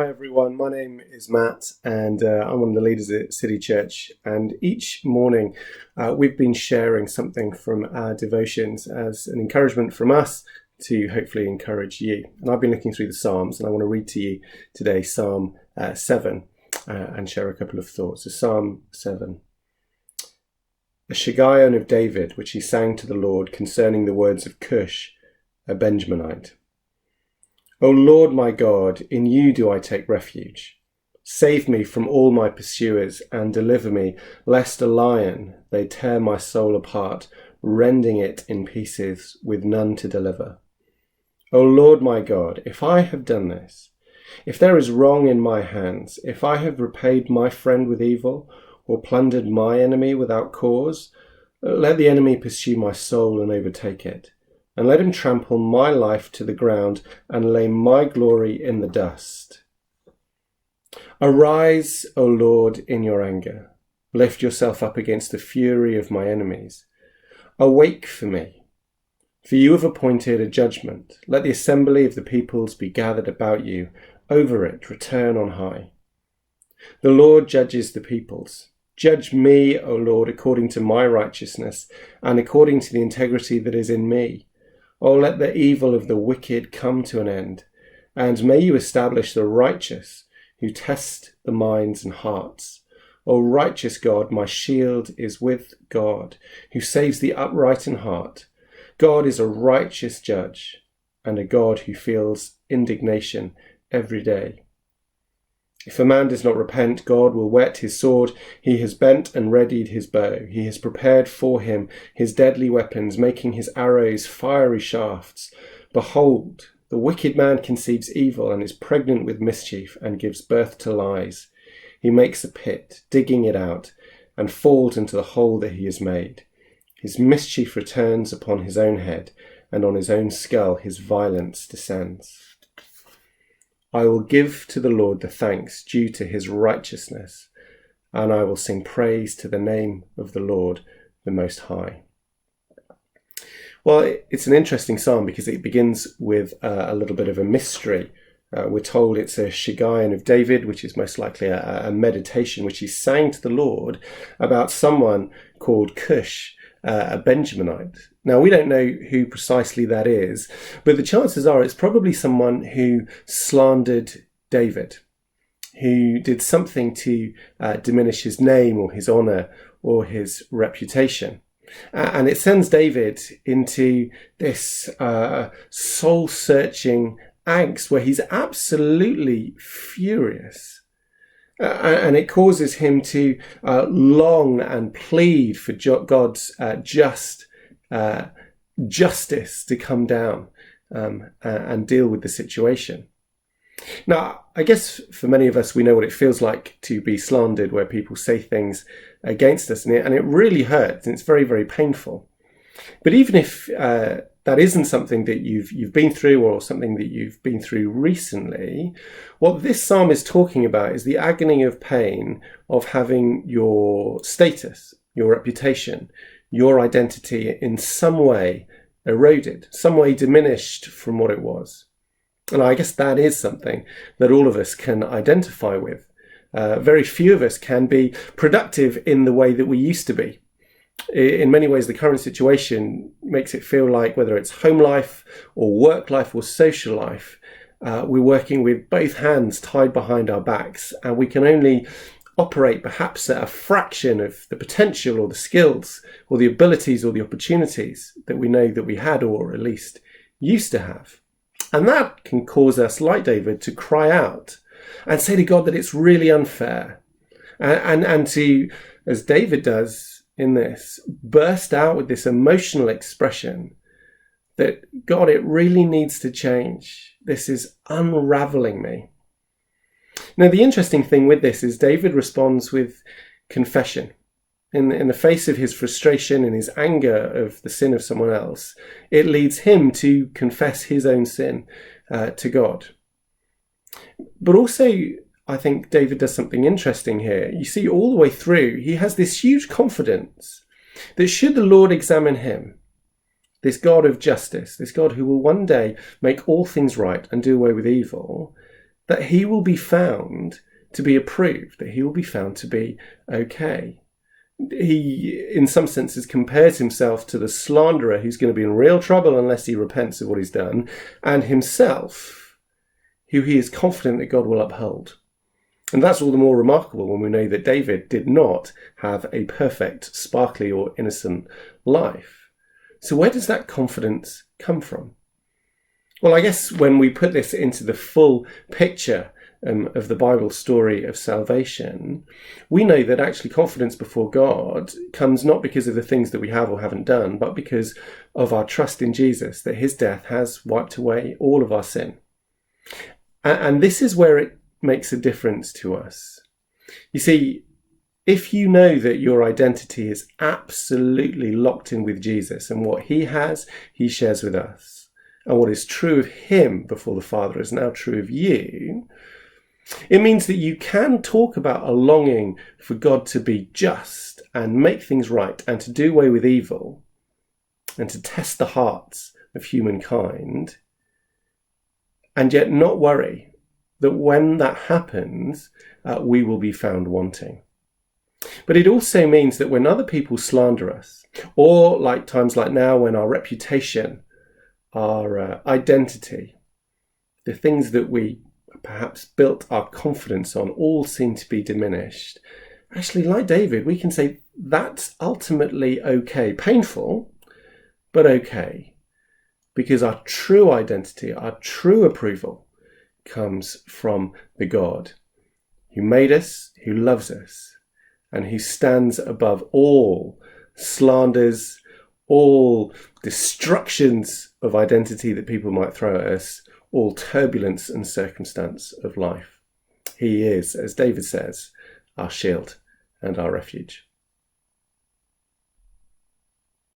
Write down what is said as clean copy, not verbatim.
Hi everyone, my name is Matt and I'm one of the leaders at City Church, and each morning we've been sharing something from our devotions as an encouragement from us to hopefully encourage you. And I've been looking through the Psalms, and I want to read to you today Psalm 7 and share a couple of thoughts. So Psalm 7. A Shiggaion of David, which he sang to the Lord concerning the words of Cush, a Benjaminite. O Lord my God, in you do I take refuge. Save me from all my pursuers and deliver me, lest a lion they tear my soul apart, rending it in pieces with none to deliver. O Lord my God, if I have done this, if there is wrong in my hands, if I have repaid my friend with evil or plundered my enemy without cause, let the enemy pursue my soul and overtake it. And let him trample my life to the ground and lay my glory in the dust. Arise, O Lord, in your anger. Lift yourself up against the fury of my enemies. Awake for me, for you have appointed a judgment. Let the assembly of the peoples be gathered about you. Over it, return on high. The Lord judges the peoples. Judge me, O Lord, according to my righteousness and according to the integrity that is in me. O let the evil of the wicked come to an end, and may you establish the righteous who test the minds and hearts. O righteous God, my shield is with God, who saves the upright in heart. God is a righteous judge, and a God who feels indignation every day. If a man does not repent, God will whet his sword. He has bent and readied his bow. He has prepared for him his deadly weapons, making his arrows fiery shafts. Behold, the wicked man conceives evil and is pregnant with mischief and gives birth to lies. He makes a pit, digging it out, and falls into the hole that he has made. His mischief returns upon his own head, and on his own skull his violence descends. I will give to the Lord the thanks due to his righteousness, and I will sing praise to the name of the Lord, the Most High. Well, it's an interesting psalm because it begins with a little bit of a mystery. We're told it's a Shiggaion of David, which is most likely a meditation which he sang to the Lord about someone called Cush, a Benjaminite. Now, we don't know who precisely that is, but the chances are it's probably someone who slandered David, who did something to diminish his name or his honour or his reputation. And it sends David into this soul-searching angst where he's absolutely furious. And it causes him to long and plead for God's justice to come down and deal with the situation. Now, I guess for many of us, we know what it feels like to be slandered, where people say things against us, and it really hurts, and it's very, very painful. But even if that isn't something that you've been through or something that you've been through recently, what this psalm is talking about is the agony of pain of having your status, your reputation, your identity in some way eroded, some way diminished from what it was. And I guess that is something that all of us can identify with. Very few of us can be productive in the way that we used to be. In many ways, the current situation makes it feel like whether it's home life or work life or social life, we're working with both hands tied behind our backs, and we can only operate perhaps at a fraction of the potential or the skills or the abilities or the opportunities that we know that we had, or at least used to have. And that can cause us, like David, to cry out and say to God that it's really unfair, and to, as David does in this, burst out with this emotional expression that, God, it really needs to change. This is unraveling me. Now, the interesting thing with this is David responds with confession. In the face of his frustration and his anger of the sin of someone else, it leads him to confess his own sin to God. But also, I think David does something interesting here. You see, all the way through, he has this huge confidence that should the Lord examine him, this God of justice, this God who will one day make all things right and do away with evil, that he will be found to be approved, that he will be found to be okay. He, in some senses, compares himself to the slanderer who's going to be in real trouble unless he repents of what he's done, and himself, who he is confident that God will uphold. And that's all the more remarkable when we know that David did not have a perfect, sparkly or innocent life. So where does that confidence come from? Well, I guess when we put this into the full picture of the Bible story of salvation, we know that actually confidence before God comes not because of the things that we have or haven't done, but because of our trust in Jesus, that his death has wiped away all of our sin. And this is where it makes a difference to us. You see, if you know that your identity is absolutely locked in with Jesus and what he has, he shares with us, and what is true of him before the Father is now true of you, it means that you can talk about a longing for God to be just and make things right and to do away with evil and to test the hearts of humankind, and yet not worry that when that happens, we will be found wanting. But it also means that when other people slander us, or like times like now when our reputation, our identity, the things that we perhaps built our confidence on all seem to be diminished, actually, like David, we can say that's ultimately okay. Painful, but okay. Because our true identity, our true approval comes from the God who made us, who loves us, and who stands above all slanders, all destructions of identity that people might throw at us, all turbulence and circumstance of life. He is, as David says, our shield and our refuge.